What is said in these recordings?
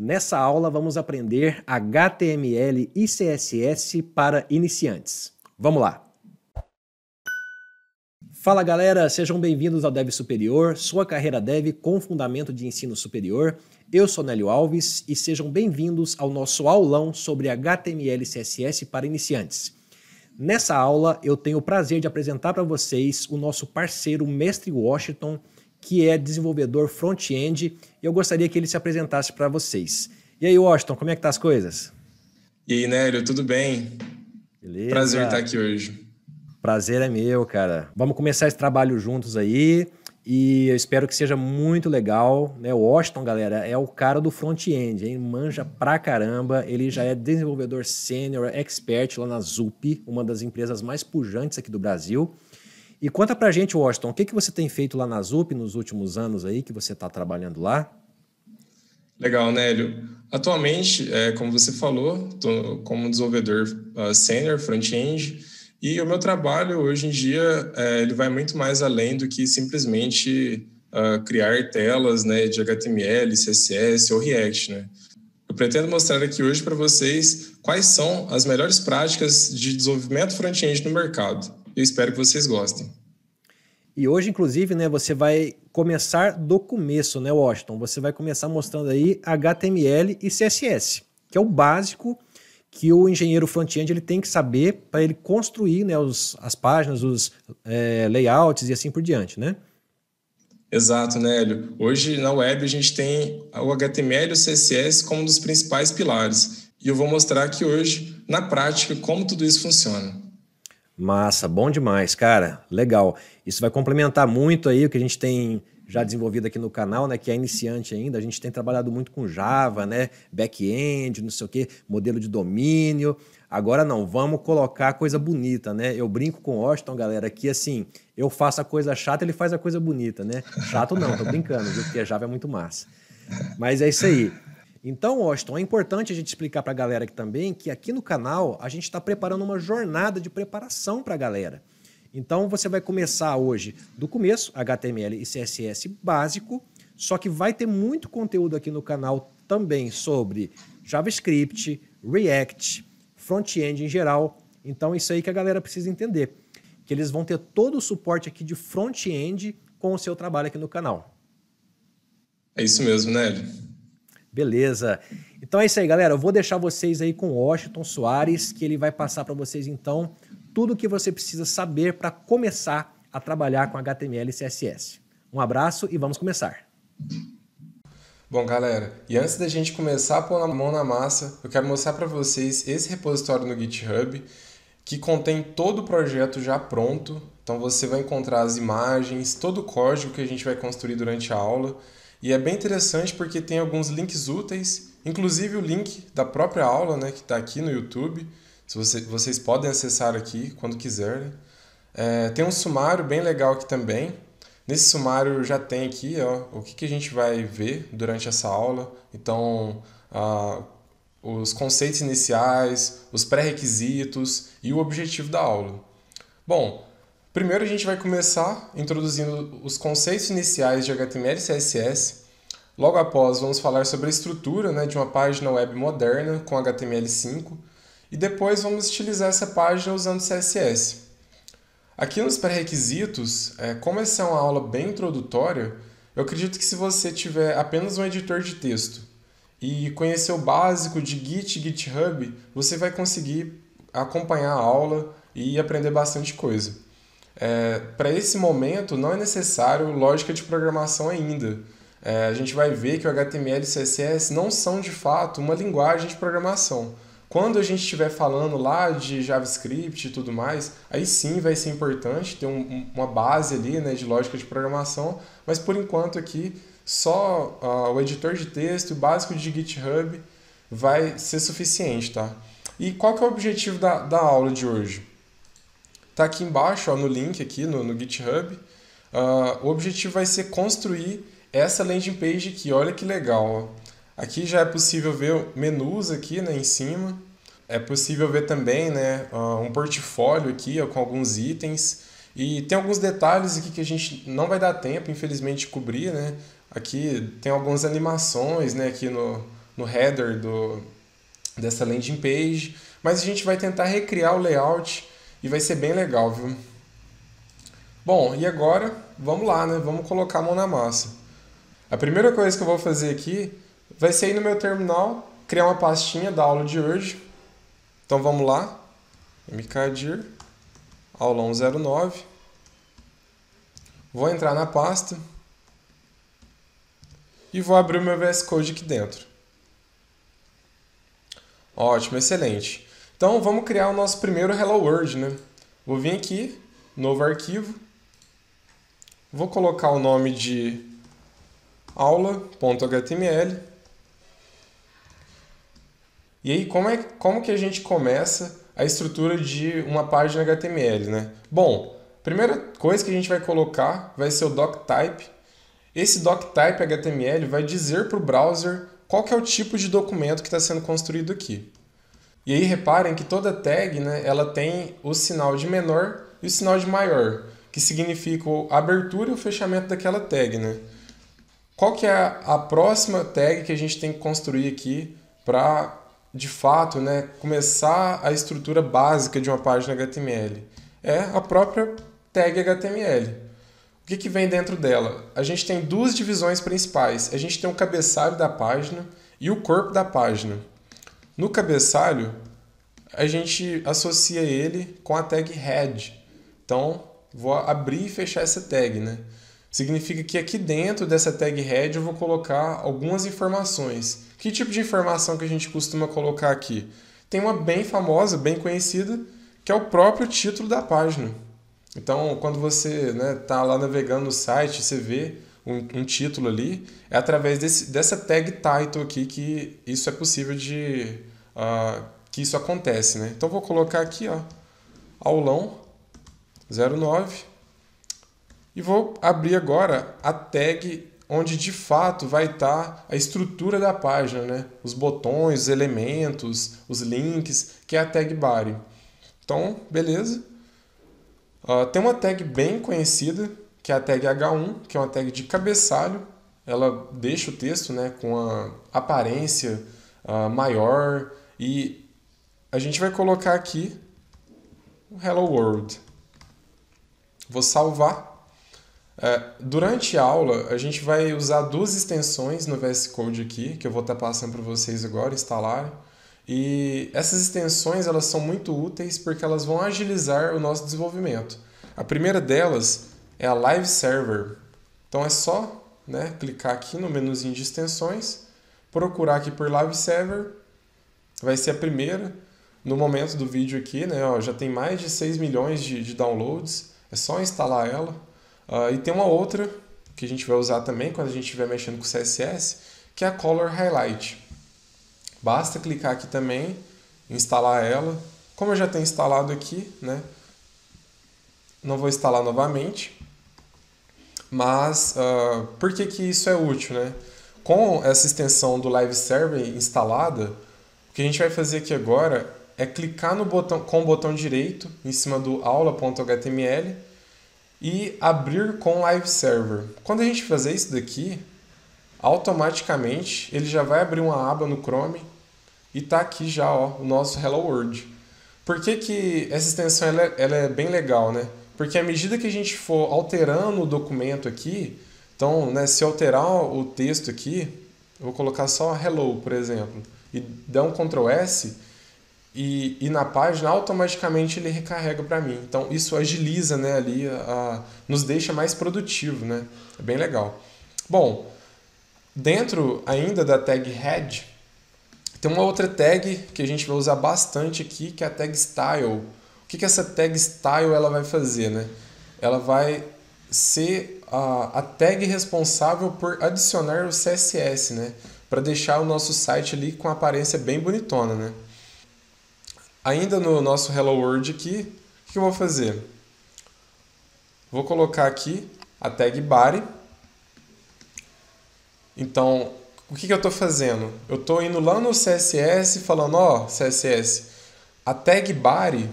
Nessa aula vamos aprender HTML e CSS para iniciantes. Vamos lá! Fala galera, sejam bem-vindos ao Dev Superior, sua carreira Dev com fundamento de ensino superior. Eu sou Nélio Alves e sejam bem-vindos ao nosso aulão sobre HTML e CSS para iniciantes. Nessa aula eu tenho o prazer de apresentar para vocês o nosso parceiro Mestre Washington, que é desenvolvedor front-end, e eu gostaria que ele se apresentasse para vocês. E aí, Washington, como é que tá as coisas? E aí, Nélio, tudo bem? Beleza. Prazer estar aqui hoje. Prazer é meu, cara. Vamos começar esse trabalho juntos aí, e eu espero que seja muito legal, né? O Washington, galera, é o cara do front-end, hein? Manja pra caramba, ele já é desenvolvedor sênior, expert lá na Zup, uma das empresas mais pujantes aqui do Brasil. E conta pra gente, Washington, o que você tem feito lá na Zup nos últimos anos aí que você está trabalhando lá? Legal, Nélio. Atualmente, como você falou, estou como desenvolvedor sênior, front-end, e o meu trabalho hoje em dia ele vai muito mais além do que simplesmente criar telas, né, de HTML, CSS ou React, né? Eu pretendo mostrar aqui hoje para vocês quais são as melhores práticas de desenvolvimento front-end no mercado. Eu espero que vocês gostem. E hoje, inclusive, né, você vai começar do começo, né, Washington? Você vai começar mostrando aí HTML e CSS, que é o básico que o engenheiro front-end ele tem que saber para ele construir, né, as páginas, os layouts e assim por diante, né? Exato, Nélio. Hoje na web a gente tem o HTML e o CSS como um dos principais pilares. E eu vou mostrar aqui hoje, na prática, como tudo isso funciona. Massa, bom demais, cara. Legal. Isso vai complementar muito aí o que a gente tem já desenvolvido aqui no canal, né, que é iniciante ainda. A gente tem trabalhado muito com Java, né, back-end, não sei o quê, modelo de domínio. Agora não, vamos colocar coisa bonita, né? Eu brinco com o Washington, galera, que assim, eu faço a coisa chata, ele faz a coisa bonita, né? Chato não, tô brincando, viu? Porque Java é muito massa. Mas é isso aí. Então, Washington, é importante a gente explicar para a galera aqui também que aqui no canal a gente está preparando uma jornada de preparação para a galera. Então, você vai começar hoje do começo, HTML e CSS básico, só que vai ter muito conteúdo aqui no canal também sobre JavaScript, React, front-end em geral. Então, isso aí que a galera precisa entender, que eles vão ter todo o suporte aqui de front-end com o seu trabalho aqui no canal. É isso mesmo, Nélio. Beleza. Então é isso aí, galera. Eu vou deixar vocês aí com o Washington Soares, que ele vai passar para vocês, então, tudo o que você precisa saber para começar a trabalhar com HTML e CSS. Um abraço e vamos começar. Bom, galera, e antes da gente começar a pôr a mão na massa, eu quero mostrar para vocês esse repositório no GitHub, que contém todo o projeto já pronto. Então você vai encontrar as imagens, todo o código que a gente vai construir durante a aula. E é bem interessante porque tem alguns links úteis, inclusive o link da própria aula, né, que está aqui no YouTube. Vocês podem acessar aqui quando quiserem. Tem um sumário bem legal aqui também. Nesse sumário já tem aqui o que a gente vai ver durante essa aula. Então, os conceitos iniciais, os pré-requisitos e o objetivo da aula. Bom, primeiro a gente vai começar introduzindo os conceitos iniciais de HTML e CSS. Logo após vamos falar sobre a estrutura, né, de uma página web moderna com HTML5 e depois vamos estilizar essa página usando CSS. Aqui nos pré-requisitos, como essa é uma aula bem introdutória, eu acredito que se você tiver apenas um editor de texto e conhecer o básico de Git e GitHub, você vai conseguir acompanhar a aula e aprender bastante coisa. Para esse momento, não é necessário lógica de programação ainda. A gente vai ver que o HTML e CSS não são, de fato, uma linguagem de programação. Quando a gente estiver falando lá de JavaScript e tudo mais, aí sim vai ser importante ter uma base ali, né, de lógica de programação, mas por enquanto aqui só o editor de texto e o básico de GitHub vai ser suficiente, tá? E qual que é o objetivo da aula de hoje? Tá aqui embaixo, no link aqui no GitHub. O objetivo vai ser construir essa landing page aqui. Olha que legal. Aqui já é possível ver menus aqui, né, em cima. É possível ver também, né, um portfólio aqui com alguns itens. E tem alguns detalhes aqui que a gente não vai dar tempo, infelizmente, de cobrir, né? Aqui tem algumas animações, né, aqui no no header dessa landing page, mas a gente vai tentar recriar o layout e vai ser bem legal, viu? Bom, e agora vamos lá, né? Vamos colocar a mão na massa. A primeira coisa que eu vou fazer aqui vai ser ir no meu terminal, criar uma pastinha da aula de hoje. Então vamos lá, mkdir, aulão 09. Vou entrar na pasta e vou abrir o meu VS Code aqui dentro. Ótimo, excelente. Então vamos criar o nosso primeiro Hello World, né? Vou vir aqui, novo arquivo, vou colocar o nome de aula.html. E aí, como que a gente começa a estrutura de uma página HTML, né? Bom, a primeira coisa que a gente vai colocar vai ser o doctype. Esse doctype HTML vai dizer para o browser qual que é o tipo de documento que está sendo construído aqui. E aí reparem que toda tag, né, ela tem o sinal de menor e o sinal de maior, que significa a abertura e o fechamento daquela tag, né? Qual que é a próxima tag que a gente tem que construir aqui para, de fato, né, começar a estrutura básica de uma página HTML? É a própria tag HTML. O que vem dentro dela? A gente tem duas divisões principais. A gente tem o cabeçalho da página e o corpo da página. No cabeçalho, a gente associa ele com a tag head. Então, vou abrir e fechar essa tag, né? Significa que aqui dentro dessa tag head eu vou colocar algumas informações. Que tipo de informação que a gente costuma colocar aqui? Tem uma bem famosa, bem conhecida, que é o próprio título da página. Então, quando você tá lá navegando no site, você vê um título ali, é através dessa tag title aqui que isso é possível que isso acontece, né? Então, vou colocar aqui, ó, aulão 09 e vou abrir agora a tag onde de fato vai estar a estrutura da página, né? Os botões, os elementos, os links, que é a tag body. Então, beleza. Tem uma tag bem conhecida, que é a tag H1, que é uma tag de cabeçalho. Ela deixa o texto, né, com a aparência maior e a gente vai colocar aqui o Hello World. Vou salvar. Durante a aula, a gente vai usar duas extensões no VS Code aqui, que eu vou estar passando para vocês agora instalarem. E essas extensões elas são muito úteis porque elas vão agilizar o nosso desenvolvimento. A primeira delas é a Live Server. Então é só, né, clicar aqui no menuzinho de extensões, procurar aqui por Live Server, vai ser a primeira. No momento do vídeo aqui, né, ó, já tem mais de 6 milhões de downloads, é só instalar ela. E tem uma outra que a gente vai usar também quando a gente estiver mexendo com CSS, que é a Color Highlight. Basta clicar aqui também, instalar ela. Como eu já tenho instalado aqui, né, não vou instalar novamente. Mas por que isso é útil, né? Com essa extensão do Live Server instalada, o que a gente vai fazer aqui agora é clicar no botão, com o botão direito em cima do aula.html e abrir com Live Server. Quando a gente fazer isso daqui, automaticamente ele já vai abrir uma aba no Chrome e está aqui já, ó, o nosso Hello World. Por que essa extensão ela é bem legal, né? Porque à medida que a gente for alterando o documento aqui, então, né, se eu alterar o texto aqui, eu vou colocar só Hello, por exemplo, e dar um Ctrl S, e na página automaticamente ele recarrega para mim. Então isso agiliza, né, ali, nos deixa mais produtivo, né? É bem legal. Bom, dentro ainda da tag head, tem uma outra tag que a gente vai usar bastante aqui, que é a tag style. O que essa tag style ela vai fazer, né? Ela vai ser a tag responsável por adicionar o CSS, né? Para deixar o nosso site ali com a aparência bem bonitona, né? Ainda no nosso Hello World aqui, o que eu vou fazer? Vou colocar aqui a tag body. Então, o que eu estou fazendo? Eu estou indo lá no CSS falando, ó, CSS, a tag body,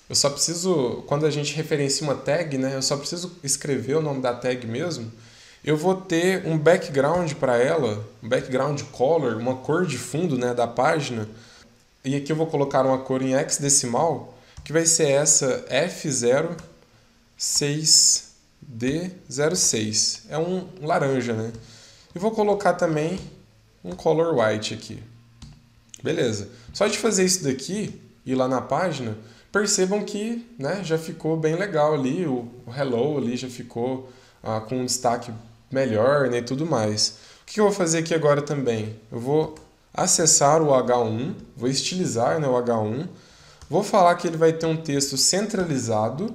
eu só preciso, quando a gente referencia uma tag, né, eu só preciso escrever o nome da tag mesmo, eu vou ter um background para ela, um background color, uma cor de fundo, né, da página. E aqui eu vou colocar uma cor em hexadecimal, que vai ser essa F06D06. É um laranja, né? E vou colocar também um color white aqui. Beleza. Só de fazer isso daqui, ir lá na página, percebam que, né, já ficou bem legal ali, o hello ali já ficou com um destaque melhor, né, e tudo mais. O que eu vou fazer aqui agora também? Eu vou acessar o H1, vou estilizar, né, o H1, vou falar que ele vai ter um texto centralizado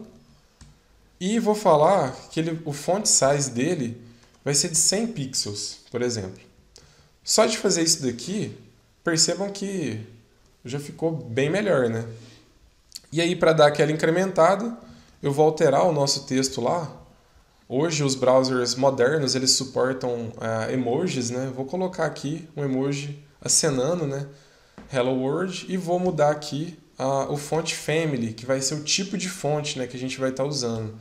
e vou falar que o font size dele vai ser de 100 pixels, por exemplo. Só de fazer isso daqui, percebam que já ficou bem melhor, né? E aí, para dar aquela incrementada, eu vou alterar o nosso texto lá. Hoje, os browsers modernos, eles suportam emojis, né? Vou colocar aqui um emoji acenando, né? Hello World, e vou mudar aqui o font family, que vai ser o tipo de fonte, né, que a gente vai estar usando.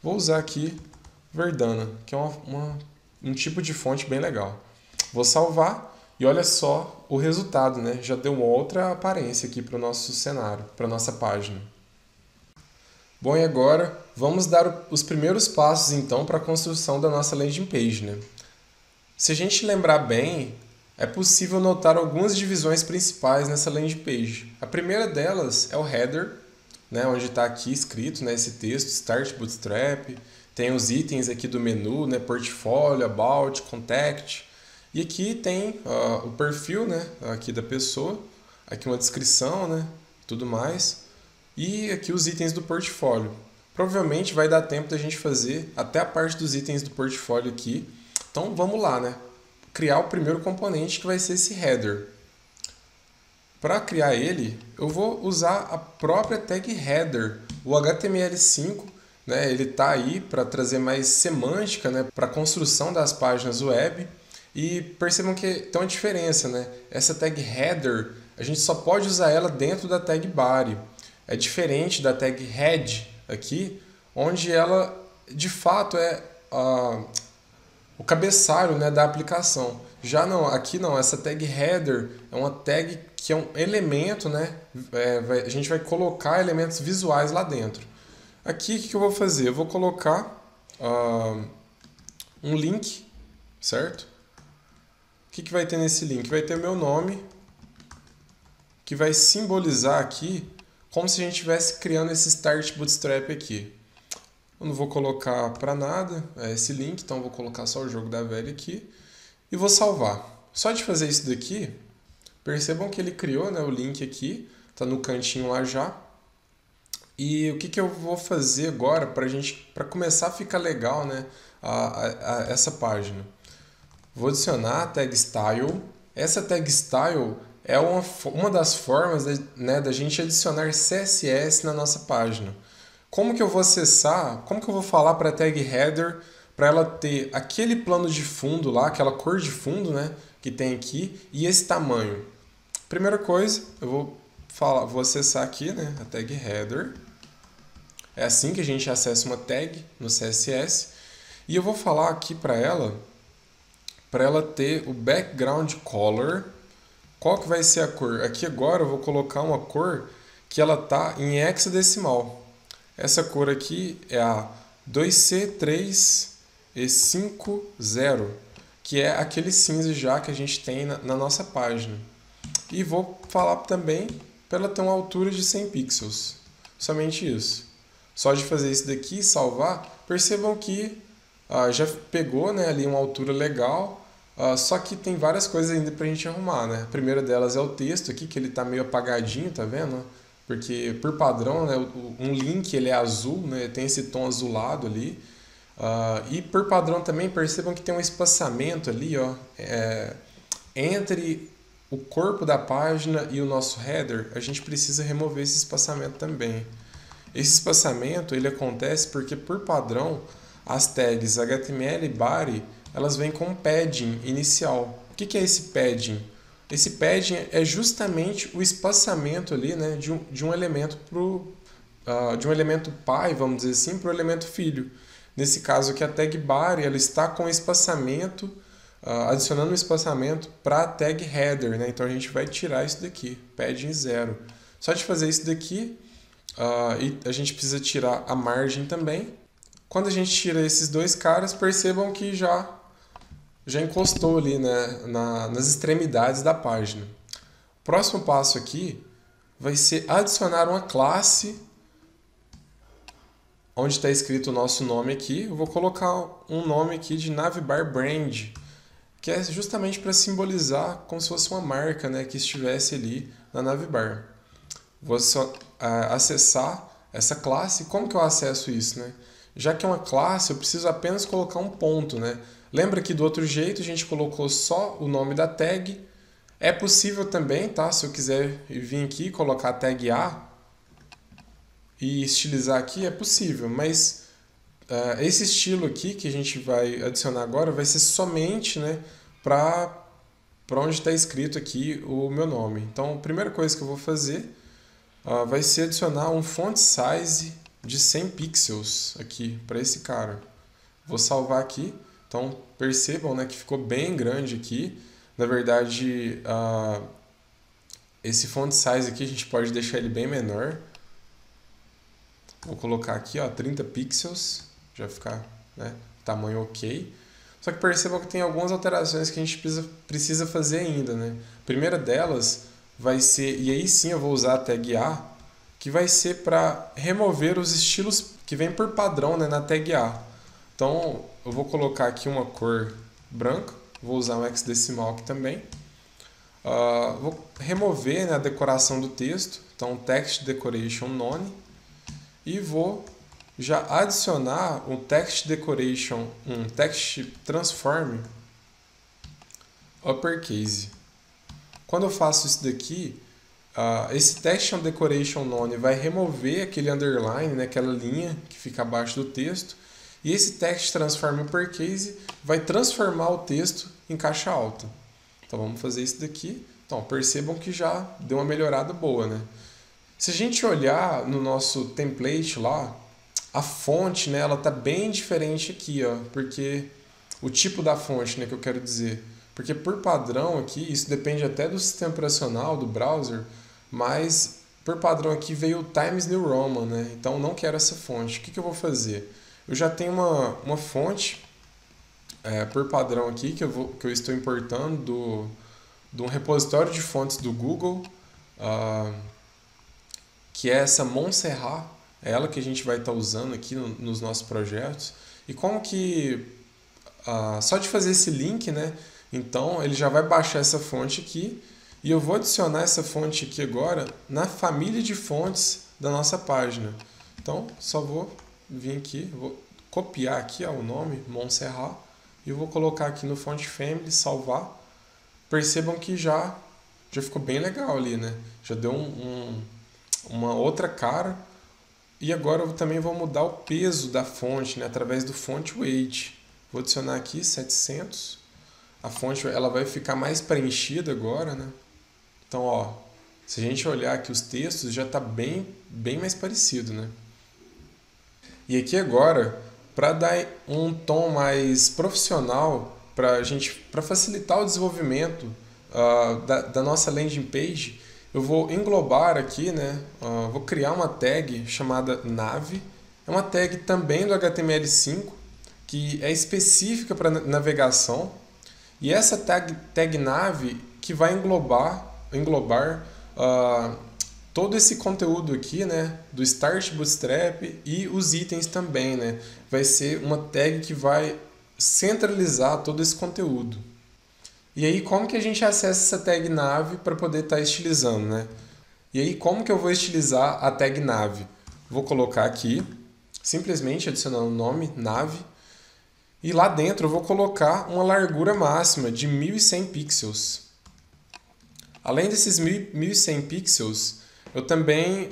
Vou usar aqui Verdana, que é um tipo de fonte bem legal. Vou salvar e olha só o resultado, né? Já deu uma outra aparência aqui para o nosso cenário, para a nossa página. Bom, e agora vamos dar os primeiros passos então para a construção da nossa landing page, né? Se a gente lembrar bem, é possível notar algumas divisões principais nessa landing page. A primeira delas é o header, né, onde está aqui escrito, né, esse texto, Start Bootstrap. Tem os itens aqui do menu, né, Portfólio, About, Contact. E aqui tem o perfil, né, aqui da pessoa, aqui uma descrição, né, tudo mais. E aqui os itens do portfólio. Provavelmente vai dar tempo da gente fazer até a parte dos itens do portfólio aqui. Então vamos lá, né? Criar o primeiro componente que vai ser esse header. Para criar ele, eu vou usar a própria tag header, o HTML5, né? Ele está aí para trazer mais semântica, né? Para a construção das páginas web. E percebam que tem uma diferença, né? Essa tag header, a gente só pode usar ela dentro da tag body. É diferente da tag head aqui, onde ela de fato é o cabeçalho, né, da aplicação. Já não, aqui não, essa tag header é uma tag que é um elemento, né, a gente vai colocar elementos visuais lá dentro. Aqui o que eu vou fazer? Eu vou colocar um link, certo? O que vai ter nesse link? Vai ter o meu nome, que vai simbolizar aqui como se a gente estivesse criando esse Start Bootstrap aqui. Eu não vou colocar para nada esse link, então eu vou colocar só o jogo da velha aqui e vou salvar. Só de fazer isso daqui, percebam que ele criou, né, o link aqui, está no cantinho lá já. E o que eu vou fazer agora para começar a ficar legal, né, essa página? Vou adicionar a tag style. Essa tag style é uma das formas, né, da gente adicionar CSS na nossa página. Como que eu vou acessar, como que eu vou falar para a tag header para ela ter aquele plano de fundo lá, aquela cor de fundo, né, que tem aqui, e esse tamanho? Primeira coisa, eu vou acessar aqui, né, a tag header. É assim que a gente acessa uma tag no CSS. E eu vou falar aqui para ela ter o background color. Qual que vai ser a cor? Aqui agora eu vou colocar uma cor que ela tá em hexadecimal. Essa cor aqui é a 2C3E50, que é aquele cinza já que a gente tem na nossa página. E vou falar também para ela ter uma altura de 100 pixels. Somente isso. Só de fazer isso daqui e salvar, percebam que já pegou, né, ali uma altura legal. Só que tem várias coisas ainda para a gente arrumar, né? A primeira delas é o texto aqui, que ele está meio apagadinho, tá vendo? Porque por padrão, né, um link ele é azul, né, tem esse tom azulado ali. E por padrão também percebam que tem um espaçamento ali, ó, entre o corpo da página e o nosso header. A gente precisa remover esse espaçamento também. Esse espaçamento ele acontece porque por padrão as tags HTML e body elas vêm com um padding inicial. O que é esse padding? Esse padding é justamente o espaçamento ali, né, de um elemento de um elemento pai, vamos dizer assim, para o elemento filho. Nesse caso aqui, a tag body ela está com espaçamento, adicionando um espaçamento para a tag header, né? Então a gente vai tirar isso daqui, padding 0. Só de fazer isso daqui, e a gente precisa tirar a margem também. Quando a gente tira esses dois caras, percebam que já encostou ali, né, nas extremidades da página. O próximo passo aqui vai ser adicionar uma classe onde está escrito o nosso nome aqui. Eu vou colocar um nome aqui de Navbar Brand, que é justamente para simbolizar como se fosse uma marca, né, que estivesse ali na Navbar. Vou acessar essa classe. Como que eu acesso isso, né? Já que é uma classe, eu preciso apenas colocar um ponto, né? Lembra que do outro jeito a gente colocou só o nome da tag. É possível também, tá? Se eu quiser vir aqui e colocar a tag A e estilizar aqui, é possível. Mas esse estilo aqui que a gente vai adicionar agora vai ser somente, né, para onde está escrito aqui o meu nome. Então, a primeira coisa que eu vou fazer vai ser adicionar um font size de 100 pixels aqui para esse cara. Vou salvar aqui. Então percebam, né, que ficou bem grande aqui. Na verdade, esse font size aqui a gente pode deixar ele bem menor. Vou colocar aqui, 30 pixels, já vai ficar, né, tamanho ok. Só que percebam que tem algumas alterações que a gente precisa fazer ainda, né? A primeira delas vai ser, e aí sim eu vou usar a tag A, que vai ser para remover os estilos que vem por padrão, né, na tag A. Então eu vou colocar aqui uma cor branca, vou usar um hexadecimal aqui também. Vou remover, né, a decoração do texto, então text decoration none, e vou já adicionar um text decoration, um text transform uppercase. Quando eu faço isso daqui, esse text decoration none vai remover aquele underline, né, aquela linha que fica abaixo do texto, e esse text transform uppercase vai transformar o texto em caixa alta. Então vamos fazer isso daqui. Então percebam que já deu uma melhorada boa, né? Se a gente olhar no nosso template lá, a fonte, né, ela tá bem diferente aqui, porque o tipo da fonte, né, que eu quero dizer, porque por padrão aqui, isso depende até do sistema operacional do browser, mas por padrão aqui veio o Times New Roman, né? Então não quero essa fonte. O que eu vou fazer? Eu já tenho uma fonte por padrão aqui que eu estou importando de um repositório de fontes do Google, que é essa Montserrat, é ela que a gente vai estar usando aqui nos nossos projetos. E como que, só de fazer esse link, né, então ele já vai baixar essa fonte aqui, e eu vou adicionar essa fonte aqui agora na família de fontes da nossa página. Então só vou vir aqui, vou copiar aqui o nome, Montserrat, e vou colocar aqui no Font Family, salvar. Percebam que já ficou bem legal ali, né? Já deu uma outra cara. E agora eu também vou mudar o peso da fonte, né, através do Font Weight. Vou adicionar aqui 700. A fonte ela vai ficar mais preenchida agora, né? Então, se a gente olhar aqui os textos, já está bem mais parecido, né? E aqui agora, para dar um tom mais profissional, para facilitar o desenvolvimento da nossa landing page, eu vou englobar aqui, né? Vou criar uma tag chamada nav. É uma tag também do HTML5, que é específica para navegação. E essa tag nav que vai englobar todo esse conteúdo aqui, né, do Start Bootstrap e os itens também, né? Vai ser uma tag que vai centralizar todo esse conteúdo. E aí, como que a gente acessa essa tag nav para poder estar estilizando, né? E aí, como que eu vou estilizar a tag nav? Vou colocar aqui, simplesmente adicionando o nome nav, e lá dentro eu vou colocar uma largura máxima de 1100 pixels. Além desses 1100 pixels, eu também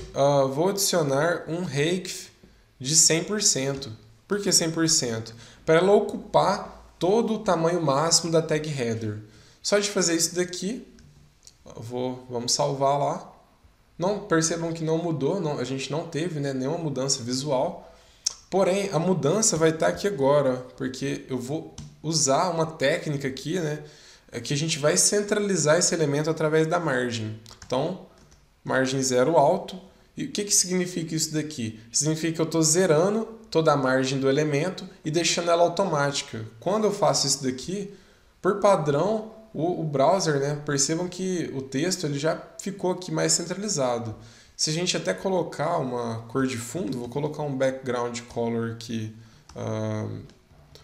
vou adicionar um height de 100%. Por que 100%? Para ela ocupar todo o tamanho máximo da tag header. Só de fazer isso daqui, vamos salvar lá. Percebam que não mudou, a gente não teve, né, nenhuma mudança visual. Porém, a mudança vai estar aqui agora, porque eu vou usar uma técnica aqui, né, que a gente vai centralizar esse elemento através da margem. Então, margem 0 alto. E o que significa isso daqui? Significa que eu estou zerando toda a margem do elemento e deixando ela automática. Quando eu faço isso daqui, por padrão, o browser, né, percebam que o texto ele já ficou aqui mais centralizado. Se a gente até colocar uma cor de fundo, vou colocar um background color aqui,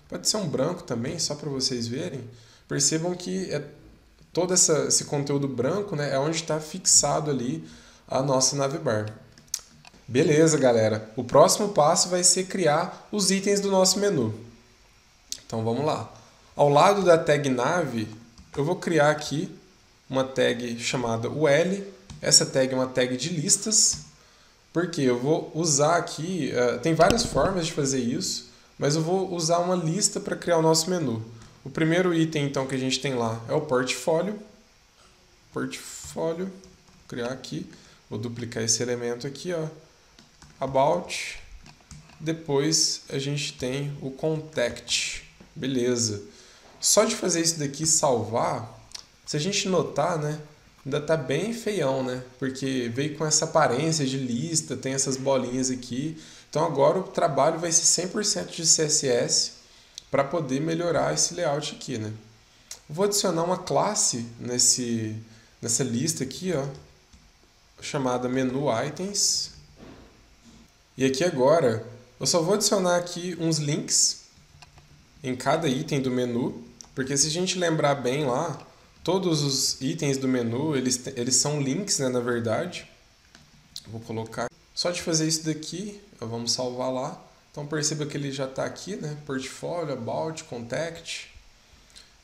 pode ser um branco também, só para vocês verem. Percebam que todo esse conteúdo branco, né, é onde está fixado ali a nossa navbar. Beleza, galera. O próximo passo vai ser criar os itens do nosso menu. Então vamos lá. Ao lado da tag nav, eu vou criar aqui uma tag chamada UL. Essa tag é uma tag de listas, porque eu vou usar aqui, tem várias formas de fazer isso, mas eu vou usar uma lista para criar o nosso menu. O primeiro item então que a gente tem lá é o portfólio. Portfólio, vou criar aqui, vou duplicar esse elemento aqui, ó. About, depois a gente tem o contact, beleza. Só de fazer isso daqui salvar, se a gente notar, né, ainda tá bem feião, né, porque veio com essa aparência de lista, tem essas bolinhas aqui. Então agora o trabalho vai ser 100% de CSS para poder melhorar esse layout aqui, né. Vou adicionar uma classe nessa lista aqui, ó, chamada menu items. E aqui agora, eu só vou adicionar aqui uns links em cada item do menu, porque se a gente lembrar bem lá, todos os itens do menu, eles são links, né, na verdade. Vou colocar. Só de fazer isso daqui, vamos salvar lá. Então perceba que ele já está aqui, né, portfólio, about, contact.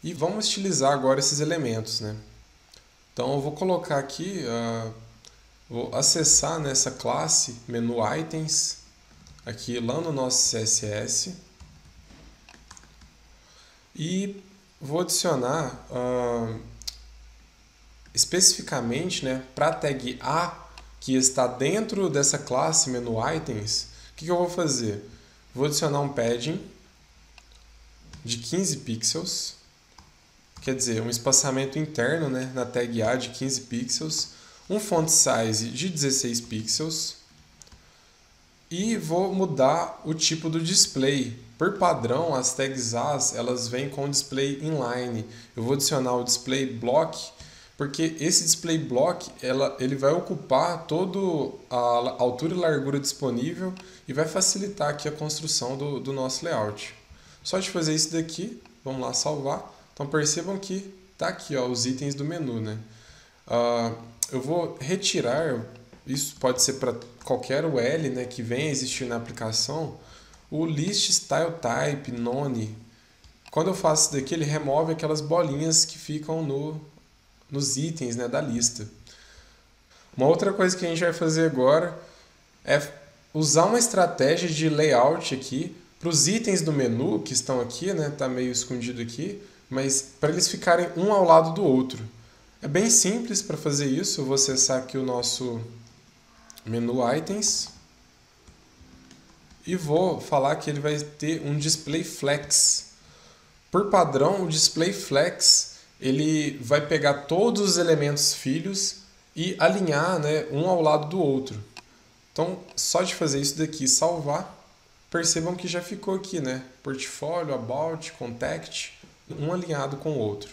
E vamos estilizar agora esses elementos, né. Então eu vou colocar aqui... vou acessar nessa classe menu items aqui lá no nosso CSS e vou adicionar especificamente, né, para a tag A que está dentro dessa classe menu items. O que eu vou fazer? Vou adicionar um padding de 15 pixels, quer dizer, um espaçamento interno, né, na tag A de 15 pixels, um font size de 16 pixels e vou mudar o tipo do display. Por padrão, as tags As elas vêm com display inline. Eu vou adicionar o display block, porque esse display block ele vai ocupar toda a altura e largura disponível e vai facilitar aqui a construção do nosso layout. Só de fazer isso daqui, vamos lá salvar. Então percebam que está aqui, ó, os itens do menu, né? Eu vou retirar, isso pode ser para qualquer UL, né, que venha existir na aplicação, o list style type none. Quando eu faço isso daqui, ele remove aquelas bolinhas que ficam nos itens, né, da lista. Uma outra coisa que a gente vai fazer agora é usar uma estratégia de layout aqui para os itens do menu que estão aqui, né, tá meio escondido aqui, mas para eles ficarem um ao lado do outro. É bem simples para fazer isso. Eu vou acessar aqui o nosso menu items e vou falar que ele vai ter um display flex. Por padrão, o display flex ele vai pegar todos os elementos filhos e alinhar, né, um ao lado do outro. Então, só de fazer isso daqui e salvar, percebam que já ficou aqui, né, portfólio, about, contact, um alinhado com o outro.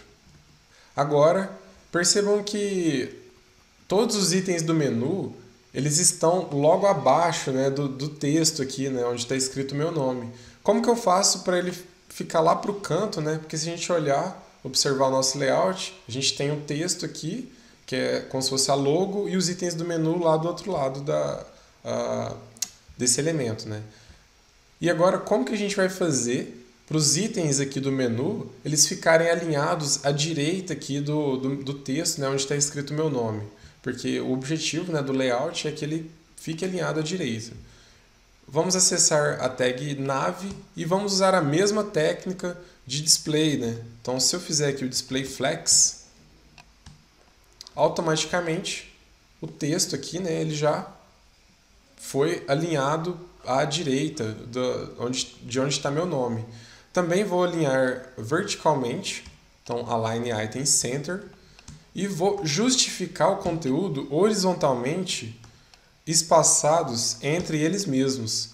Agora, percebam que todos os itens do menu eles estão logo abaixo, né, do texto aqui, né, onde está escrito o meu nome. Como que eu faço para ele ficar lá para o canto, né? Porque se a gente olhar, observar o nosso layout, a gente tem um texto aqui, que é como se fosse a logo, e os itens do menu lá do outro lado desse elemento, né? E agora, como que a gente vai fazer para os itens aqui do menu eles ficarem alinhados à direita aqui do texto, né, onde está escrito o meu nome? Porque o objetivo, né, do layout é que ele fique alinhado à direita. Vamos acessar a tag nav e vamos usar a mesma técnica de display, né? Então, se eu fizer aqui o display flex, automaticamente o texto aqui, né, ele já foi alinhado à direita de onde está meu nome. Também vou alinhar verticalmente, então Align Item Center, e vou justificar o conteúdo horizontalmente espaçados entre eles mesmos.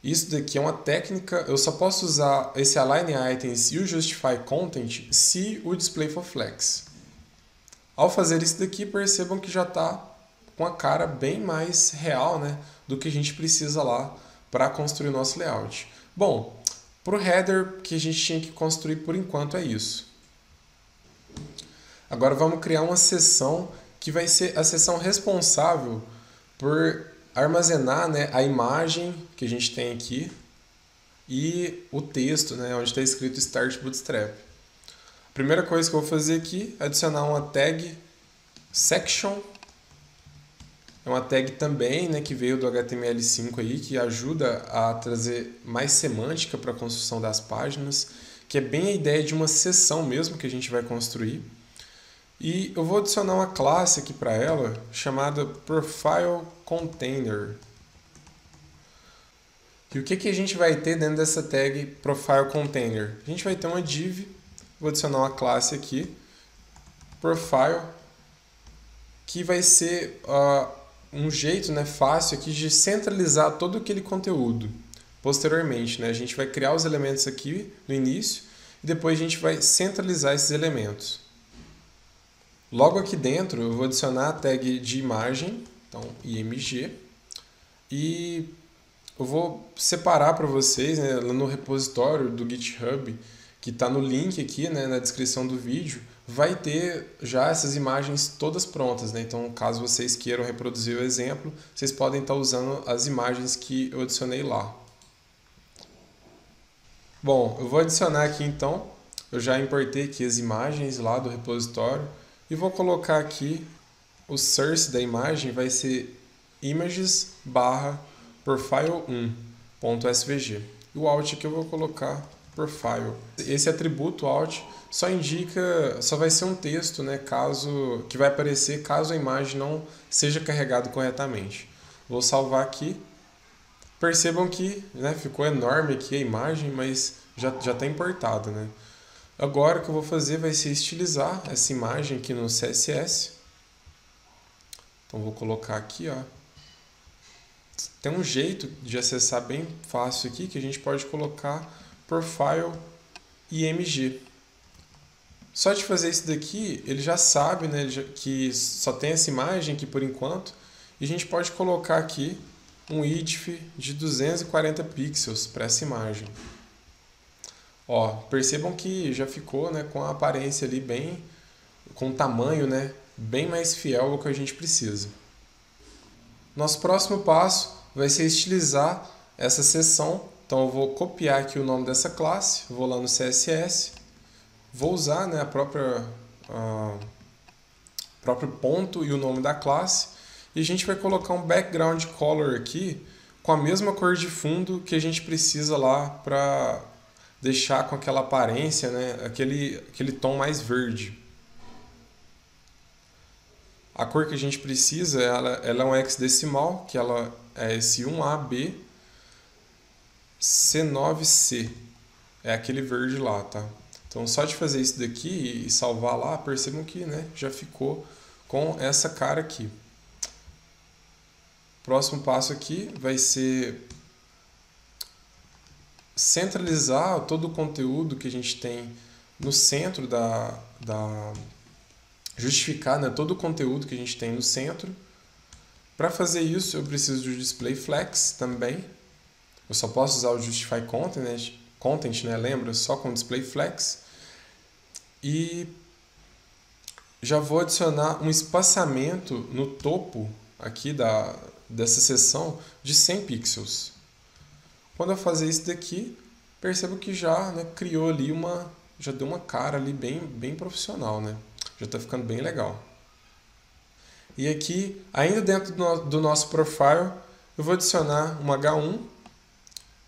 Isso daqui é uma técnica, eu só posso usar esse Align Items e o Justify Content se o display for flex. Ao fazer isso daqui, percebam que já está com a cara bem mais real, né, do que a gente precisa lá para construir o nosso layout. Bom, para o header que a gente tinha que construir por enquanto é isso. Agora vamos criar uma seção que vai ser a seção responsável por armazenar, né, a imagem que a gente tem aqui e o texto, né, onde está escrito Start Bootstrap. A primeira coisa que eu vou fazer aqui é adicionar uma tag Section. É uma tag também, né, que veio do HTML5 aí, que ajuda a trazer mais semântica para a construção das páginas, que é bem a ideia de uma seção mesmo que a gente vai construir. E eu vou adicionar uma classe aqui para ela, chamada Profile Container. E o que a gente vai ter dentro dessa tag Profile Container? A gente vai ter uma div, vou adicionar uma classe aqui, Profile, que vai ser um jeito, né, fácil aqui de centralizar todo aquele conteúdo. Posteriormente, né, a gente vai criar os elementos aqui no início e depois a gente vai centralizar esses elementos. Logo aqui dentro eu vou adicionar a tag de imagem, então img, e eu vou separar para vocês, né, no repositório do GitHub, que está no link aqui, né, na descrição do vídeo, vai ter já essas imagens todas prontas, né? Então, caso vocês queiram reproduzir o exemplo, vocês podem estar usando as imagens que eu adicionei lá. Bom, eu vou adicionar aqui então, eu já importei aqui as imagens lá do repositório e vou colocar aqui o source da imagem vai ser images/profile1.svg. E o alt aqui eu vou colocar profile. Esse atributo alt só vai ser um texto, né, que vai aparecer caso a imagem não seja carregada corretamente. Vou salvar aqui. Percebam que, né, ficou enorme aqui a imagem, mas já está importada, né? Agora o que eu vou fazer vai ser estilizar essa imagem aqui no CSS. Então vou colocar aqui, ó. Tem um jeito de acessar bem fácil aqui que a gente pode colocar profile img. Só de fazer isso daqui, ele já sabe, né, que só tem essa imagem aqui por enquanto. E a gente pode colocar aqui um width de 240 pixels para essa imagem. Ó, percebam que já ficou, né, com a aparência ali bem, com o tamanho, né, bem mais fiel ao que a gente precisa. Nosso próximo passo vai ser estilizar essa seção. Então eu vou copiar aqui o nome dessa classe, vou lá no CSS, vou usar, né, próprio ponto e o nome da classe, e a gente vai colocar um background color aqui com a mesma cor de fundo que a gente precisa lá para deixar com aquela aparência, né, aquele tom mais verde. A cor que a gente precisa, ela é um hexadecimal, que ela é esse 1AB C9C. É aquele verde lá, tá? Então, só de fazer isso daqui e salvar lá, percebam que, né, já ficou com essa cara aqui. Próximo passo aqui vai ser centralizar todo o conteúdo que a gente tem no centro justificar, né, todo o conteúdo que a gente tem no centro. Para fazer isso, eu preciso do display flex também. Eu só posso usar o justify content, né, lembra? Só com display flex. E já vou adicionar um espaçamento no topo aqui dessa seção de 100 pixels. Quando eu fazer isso daqui, percebo que já, né, criou ali já deu uma cara ali bem profissional, né? Já está ficando bem legal. E aqui, ainda dentro do nosso profile, eu vou adicionar um H1,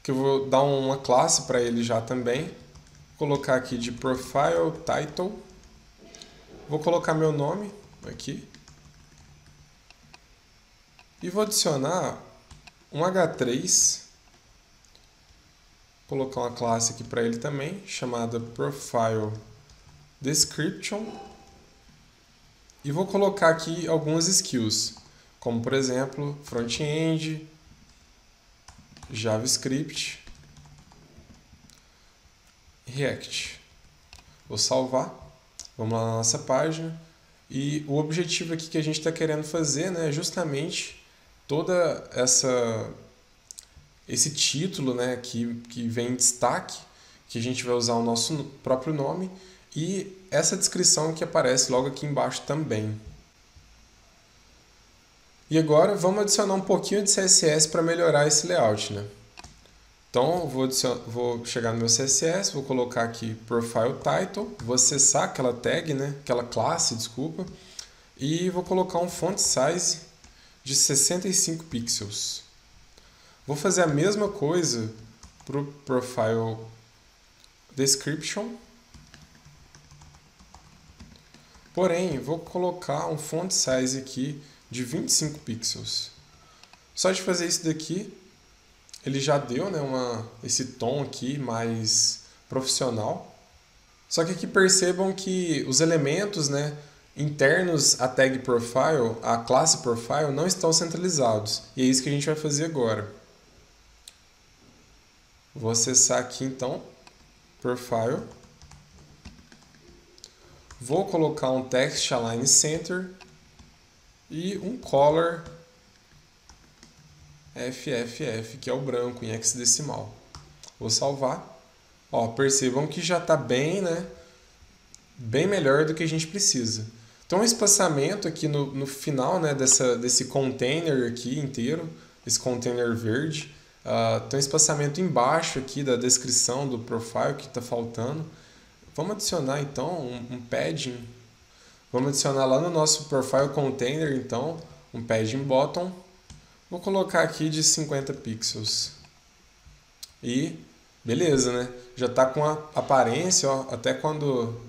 que eu vou dar uma classe para ele já também. Vou colocar aqui de profile title. Vou colocar meu nome aqui. E vou adicionar um H3 colocar uma classe aqui para ele também, chamada Profile Description. E vou colocar aqui algumas skills, como por exemplo, front-end, JavaScript, React. Vou salvar, vamos lá na nossa página. E o objetivo aqui que a gente está querendo fazer, né, é justamente toda esse título, né, que vem em destaque, que a gente vai usar o nosso próprio nome, e essa descrição que aparece logo aqui embaixo também. E agora vamos adicionar um pouquinho de CSS para melhorar esse layout, né? Então vou chegar no meu CSS, vou colocar aqui Profile Title, vou acessar aquela tag, né, aquela classe, desculpa, e vou colocar um font size de 65 pixels. Vou fazer a mesma coisa para o Profile Description, porém vou colocar um font size aqui de 25 pixels. Só de fazer isso daqui, ele já deu, né, esse tom aqui mais profissional. Só que aqui percebam que os elementos, né, internos à tag profile, a classe profile, não estão centralizados. E é isso que a gente vai fazer agora. Vou acessar aqui então, profile. Vou colocar um text align center e um color FFF, que é o branco em hexadecimal. Vou salvar. Ó, percebam que já está bem, né, bem melhor do que a gente precisa. Então o espaçamento aqui no final, né, desse container aqui inteiro, esse container verde, tem um espaçamento embaixo aqui da descrição do profile que está faltando. Vamos adicionar então um padding. Vamos adicionar lá no nosso profile container então um padding bottom. Vou colocar aqui de 50 pixels. E beleza, né? Já está com a aparência, ó, até quando,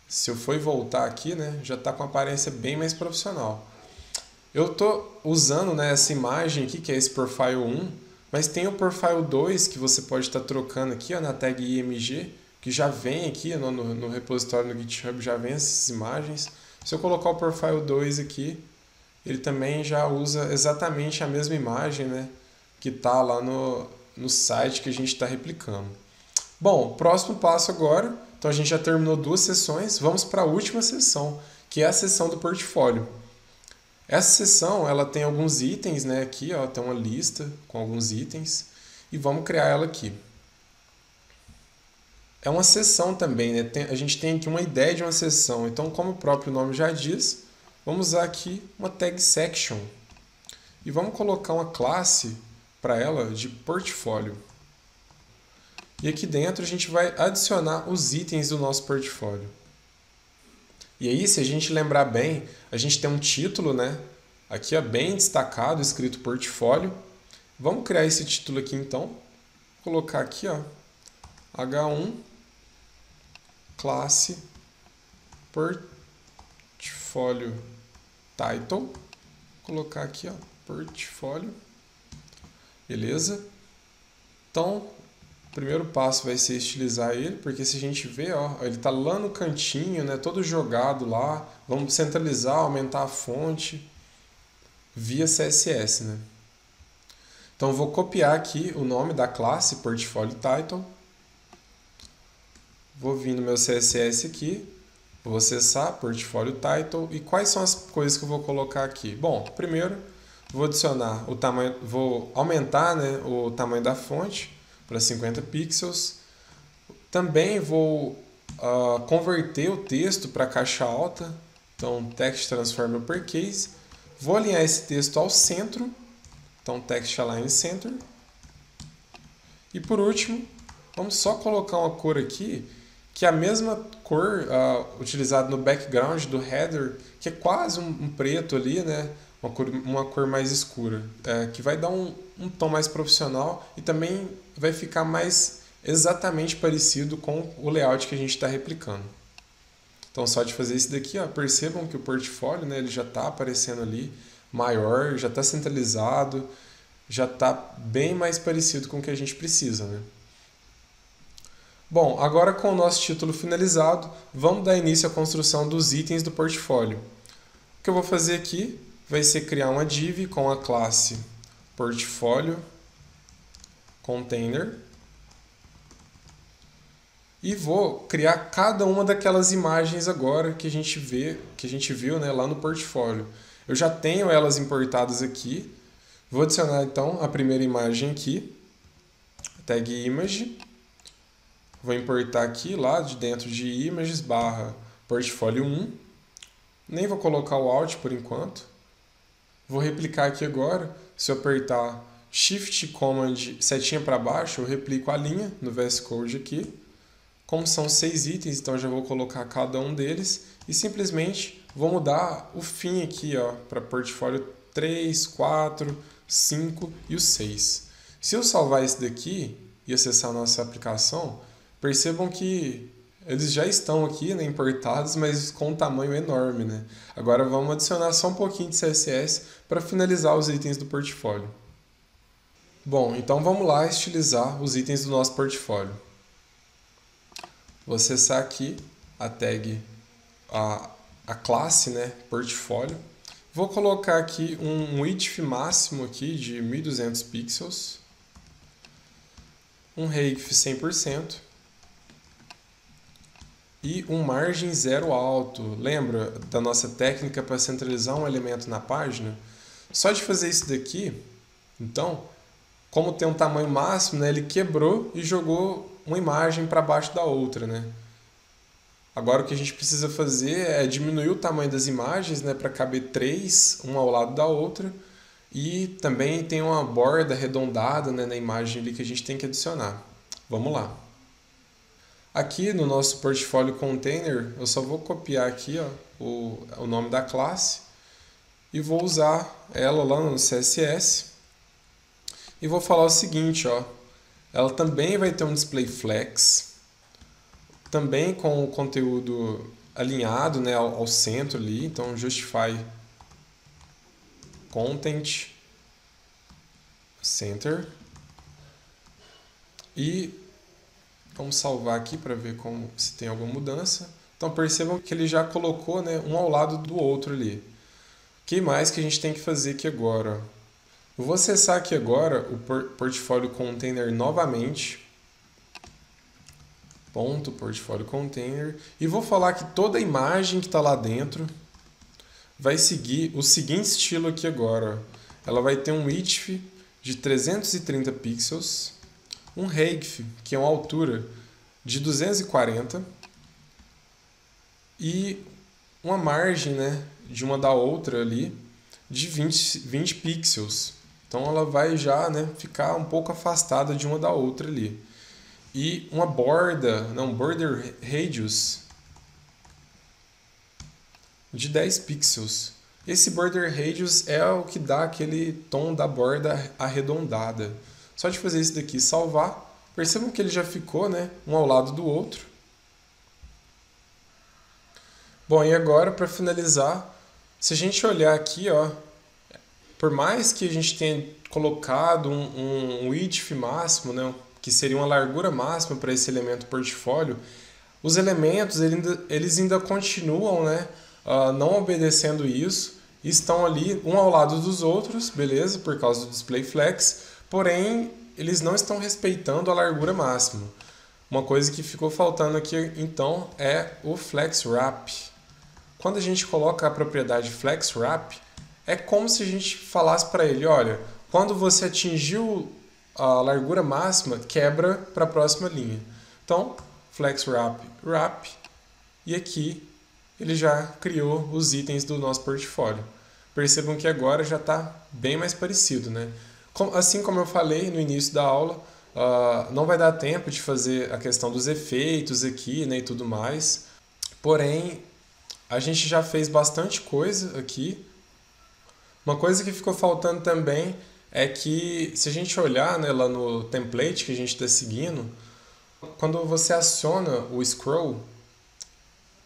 se eu for voltar aqui, né, já está com a aparência bem mais profissional. Eu estou usando, né, essa imagem aqui, que é esse Profile 1, mas tem o Profile 2 que você pode estar trocando aqui, ó, na tag IMG, que já vem aqui no repositório no GitHub, já vem essas imagens. Se eu colocar o Profile 2 aqui, ele também já usa exatamente a mesma imagem, né, que está lá no site que a gente está replicando. Bom, próximo passo agora, então a gente já terminou 2 sessões, vamos para a última sessão, que é a sessão do portfólio. Essa sessão ela tem alguns itens, né, aqui, ó, tem uma lista com alguns itens, e vamos criar ela aqui. É uma sessão também, né? A gente tem aqui uma ideia de uma sessão, então como o próprio nome já diz, vamos usar aqui uma tag section e vamos colocar uma classe para ela de portfólio. E aqui dentro a gente vai adicionar os itens do nosso portfólio. E aí, se a gente lembrar bem, a gente tem um título, né? Aqui, ó, bem destacado, escrito portfólio. Vamos criar esse título aqui então. Vou colocar aqui, ó, H1 classe portfólio title. Vou colocar aqui, ó, portfólio. Beleza? Então, o primeiro passo vai ser estilizar ele, porque se a gente ver, ó, ele está lá no cantinho, né, todo jogado lá. Vamos centralizar, aumentar a fonte via CSS, né? Então, eu vou copiar aqui o nome da classe portfólio title. Vou vir no meu CSS aqui, vou acessar portfólio title. E quais são as coisas que eu vou colocar aqui? Bom, primeiro, vou adicionar o tamanho, vou aumentar, né, o tamanho da fonte para 50 pixels. Também vou converter o texto para caixa alta, então text transform uppercase. Vou alinhar esse texto ao centro, então text align center. E por último, vamos só colocar uma cor aqui, que é a mesma cor utilizada no background do header, que é quase um preto ali, né? Uma cor mais escura, que vai dar um tom mais profissional e também vai ficar mais exatamente parecido com o layout que a gente está replicando. Então, só de fazer isso daqui, ó, percebam que o portfólio, né, ele já está aparecendo ali maior, já está centralizado, já está bem mais parecido com o que a gente precisa, né? Bom, agora com o nosso título finalizado, vamos dar início à construção dos itens do portfólio. O que eu vou fazer aqui vai ser criar uma div com a classe portfólio container e vou criar cada uma daquelas imagens agora que a gente viu, né, lá no portfólio. Eu já tenho elas importadas aqui. Vou adicionar então a primeira imagem aqui, tag image. Vou importar aqui lá de dentro de images barra portfólio 1. Nem vou colocar o alt por enquanto. Vou replicar aqui agora. Se eu apertar Shift Command setinha para baixo, eu replico a linha no VS Code aqui. Como são 6 itens, então eu já vou colocar cada um deles e simplesmente vou mudar o fim aqui para portfólio 3, 4, 5 e o 6. Se eu salvar esse daqui e acessar a nossa aplicação, percebam que eles já estão aqui, né, importados, mas com um tamanho enorme, né? Agora vamos adicionar só um pouquinho de CSS para finalizar os itens do portfólio. Bom, então vamos lá estilizar os itens do nosso portfólio. Vou acessar aqui a tag, a classe, né, portfólio. Vou colocar aqui um width máximo aqui de 1200 pixels. Um height 100%. E um margem zero alto. Lembra da nossa técnica para centralizar um elemento na página? Só de fazer isso daqui, então, como tem um tamanho máximo, né, ele quebrou e jogou uma imagem para baixo da outra, né? Agora o que a gente precisa fazer é diminuir o tamanho das imagens, né, para caber 3, uma ao lado da outra. E também tem uma borda arredondada, né, na imagem ali que a gente tem que adicionar. Vamos lá. Aqui no nosso portfólio container, eu só vou copiar aqui o nome da classe e vou usar ela lá no CSS. E vou falar o seguinte, ela também vai ter um display flex, também com o conteúdo alinhado, né, ao centro ali, então justify content center. E vamos salvar aqui para ver se tem alguma mudança. Então percebam que ele já colocou, né, um ao lado do outro ali. O que mais que a gente tem que fazer aqui agora? Eu vou acessar aqui agora o portfólio container novamente. Ponto portfólio container. E vou falar que toda imagem que está lá dentro vai seguir o seguinte estilo aqui agora. Ela vai ter um width de 330 pixels, um height, que é uma altura de 240, e uma margem, né, de uma da outra ali de 20 pixels. Então ela vai já, né, ficar um pouco afastada de uma da outra ali. E uma border radius de 10 pixels. Esse border radius é o que dá aquele tom da borda arredondada. Só de fazer isso daqui e salvar, percebam que ele já ficou, né, um ao lado do outro. Bom, e agora para finalizar, se a gente olhar aqui, por mais que a gente tenha colocado um width máximo, né, que seria uma largura máxima para esse elemento portfólio, os elementos eles ainda continuam, né, não obedecendo isso, estão ali um ao lado dos outros, beleza, por causa do display flex, porém eles não estão respeitando a largura máxima. Uma coisa que ficou faltando aqui então é o flex wrap. Quando a gente coloca a propriedade flex wrap, é como se a gente falasse para ele, olha, quando você atingiu a largura máxima, quebra para a próxima linha. Então, flex wrap, e aqui ele já criou os itens do nosso portfólio. Percebam que agora já está bem mais parecido, né? Assim como eu falei no início da aula, não vai dar tempo de fazer a questão dos efeitos aqui, né, e tudo mais. Porém, a gente já fez bastante coisa aqui. Uma coisa que ficou faltando também é que, se a gente olhar, né, lá no template que a gente está seguindo, quando você aciona o scroll,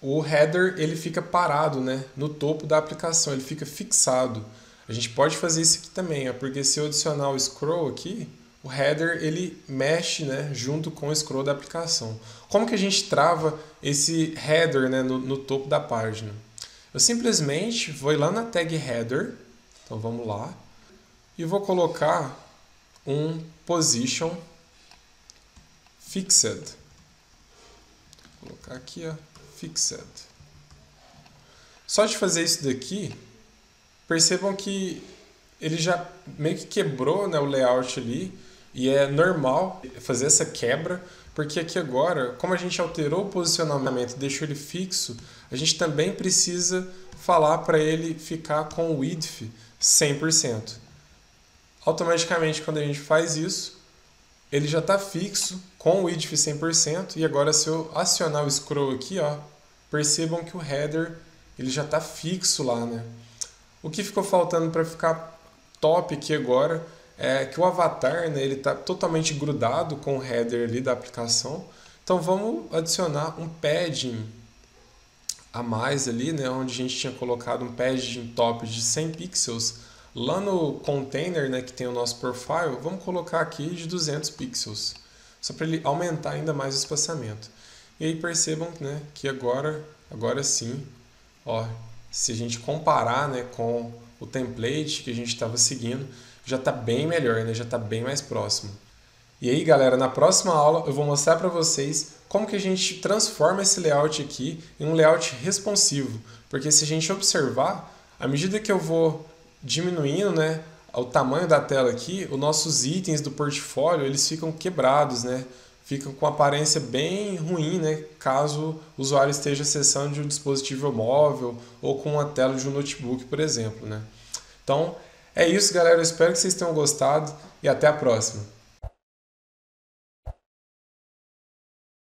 o header ele fica parado, né, no topo da aplicação, ele fica fixado. A gente pode fazer isso aqui também, porque se eu adicionar o scroll aqui, o header ele mexe, né, junto com o scroll da aplicação. Como que a gente trava esse header, né, no topo da página? Eu simplesmente vou ir lá na tag header, então vamos lá, e vou colocar um position fixed. Vou colocar aqui, ó, fixed. Só de fazer isso daqui, percebam que ele já meio que quebrou, né, o layout ali, e é normal fazer essa quebra, porque aqui agora, como a gente alterou o posicionamento e deixou ele fixo, a gente também precisa falar para ele ficar com o width 100%. Automaticamente, quando a gente faz isso, ele já está fixo com o width 100%, e agora se eu acionar o scroll aqui, ó, percebam que o header ele já está fixo lá, né? O que ficou faltando para ficar top aqui agora é que o avatar, né, ele está totalmente grudado com o header ali da aplicação. Então vamos adicionar um padding a mais ali, né, onde a gente tinha colocado um padding top de 100 pixels. Lá no container, né, que tem o nosso profile, vamos colocar aqui de 200 pixels, só para ele aumentar ainda mais o espaçamento. E aí percebam, né, que agora sim, ó, se a gente comparar, né, com o template que a gente estava seguindo, já está bem melhor, né, já está bem mais próximo. E aí, galera, na próxima aula eu vou mostrar para vocês como que a gente transforma esse layout aqui em um layout responsivo. Porque se a gente observar, à medida que eu vou diminuindo, né, o tamanho da tela aqui, os nossos itens do portfólio eles ficam quebrados, né? Ficam com aparência bem ruim, né, caso o usuário esteja acessando de um dispositivo móvel ou com uma tela de um notebook, por exemplo, né? Então, é isso, galera. Eu espero que vocês tenham gostado e até a próxima.